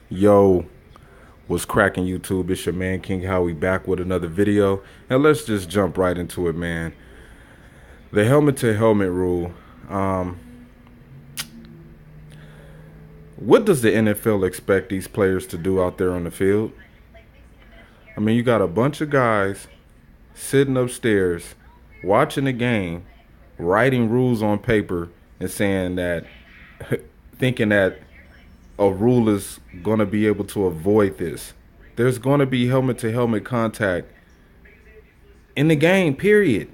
Yo, what's cracking YouTube? It's your man King Howie back with another video. And let's just jump right into it, man. The helmet to helmet rule. Um, what does the NFL expect these players to do out there on the field? I mean, you got a bunch of guys sitting upstairs watching the game, writing rules on paper and saying that, thinking that a rule is going to be able to avoid this. There's going to be helmet to helmet contact in the game, period.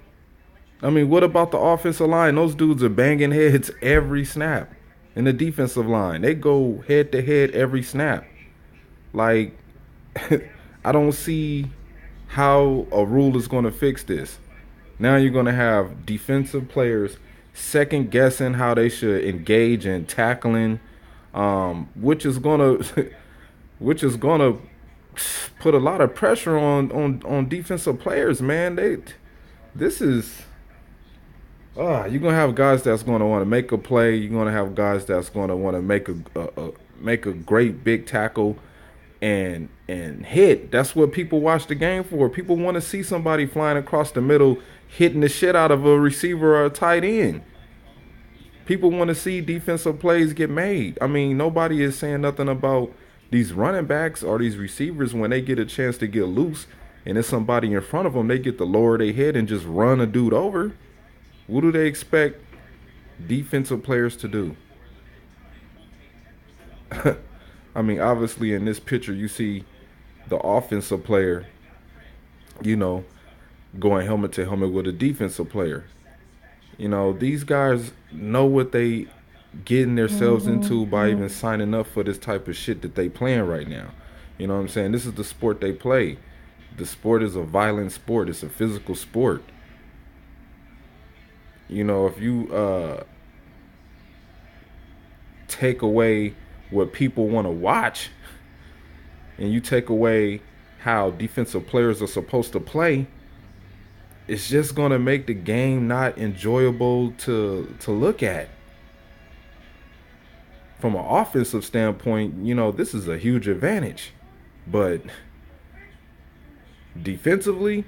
I mean, what about the offensive line? Those dudes are banging heads every snap. In the defensive line, they go head to head every snap. Like, I don't see how a rule is going to fix this. Now you're going to have defensive players second guessing how they should engage in tackling, which is gonna which is gonna put a lot of pressure on defensive players. Man, this is you're gonna have guys that's gonna want to make a play. You're gonna have guys that's gonna want to make a great big tackle and hit. That's what people watch the game for. People want to see somebody flying across the middle, hitting the shit out of a receiver or a tight end. People want to see defensive plays get made. I mean, nobody is saying nothing about these running backs or these receivers when they get a chance to get loose and there's somebody in front of them, they get to lower their head and just run a dude over. What do they expect defensive players to do? I mean, obviously in this picture you see the offensive player, you know, going helmet to helmet with a defensive player. You know, these guys know what they getting themselves into by even signing up for this type of shit that they playing right now. You know what I'm saying? This is the sport they play. The sport is a violent sport. It's a physical sport. You know, if you take away what people want to watch and you take away how defensive players are supposed to play, it's just going to make the game not enjoyable to look at. From an offensive standpoint, you know, this is a huge advantage. But defensively,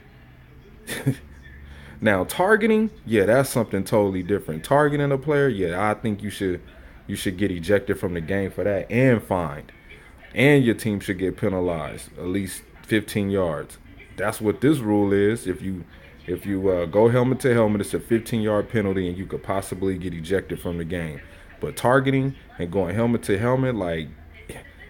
now targeting, yeah, that's something totally different. Targeting a player, yeah, I think you should get ejected from the game for that and fined. And your team should get penalized at least 15 yards. That's what this rule is. If you go helmet to helmet, it's a 15-yard penalty, and you could possibly get ejected from the game. But targeting and going helmet to helmet, like,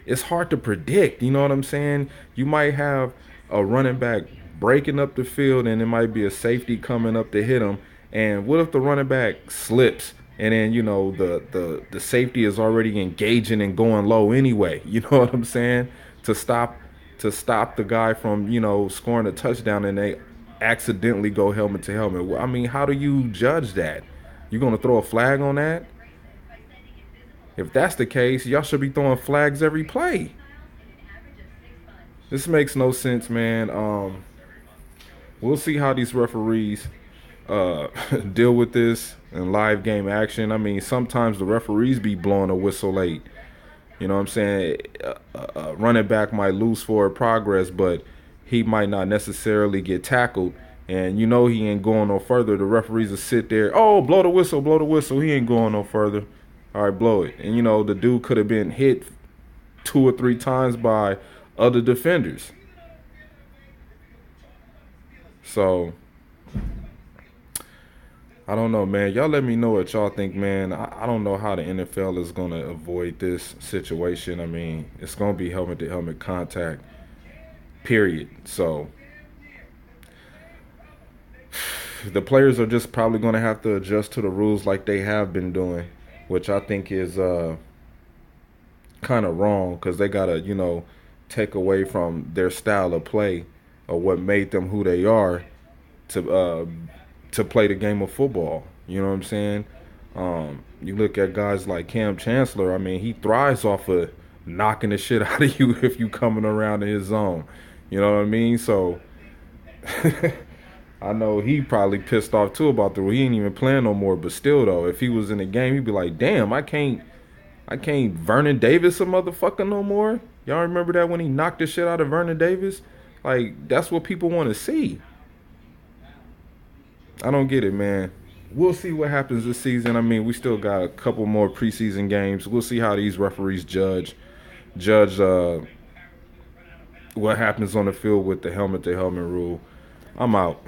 it's hard to predict. You know what I'm saying? You might have a running back breaking up the field, and it might be a safety coming up to hit him. And what if the running back slips? And then, you know, the safety is already engaging and going low anyway. You know what I'm saying? To stop the guy from, you know, scoring a touchdown, and they accidentally go helmet to helmet. I mean, how do you judge that? You gonna throw a flag on that? If that's the case, y'all should be throwing flags every play. This makes no sense, man. We'll see how these referees uh, deal with this in live game action. I mean, sometimes the referees be blowing a whistle late. You know what I'm saying? A running back might lose forward progress, but he might not necessarily get tackled. And you know he ain't going no further. The referees will sit there, oh, blow the whistle, blow the whistle. He ain't going no further. All right, blow it. And, you know, the dude could have been hit 2 or 3 times by other defenders. So I don't know, man. Y'all let me know what y'all think, man. I don't know how the NFL is going to avoid this situation. I mean, it's going to be helmet to helmet contact, period. So the players are just probably going to have to adjust to the rules like they have been doing, which I think is kind of wrong because they got to, you know, take away from their style of play or what made them who they are to play the game of football. You know what I'm saying? You look at guys like Cam Chancellor. I mean, he thrives off of knocking the shit out of you if you coming around in his zone. You know what I mean? So I know he probably pissed off too about the rule. He ain't even playing no more. But still, though, if he was in the game, he'd be like, "Damn, I can't I can't Vernon Davis a motherfucker no more. Y'all remember that when he knocked the shit out of Vernon Davis? Like, that's what people want to see. I don't get it, man. We'll see what happens this season. I mean, we still got a couple more preseason games. We'll see how these referees judge what happens on the field with the helmet to helmet rule. I'm out.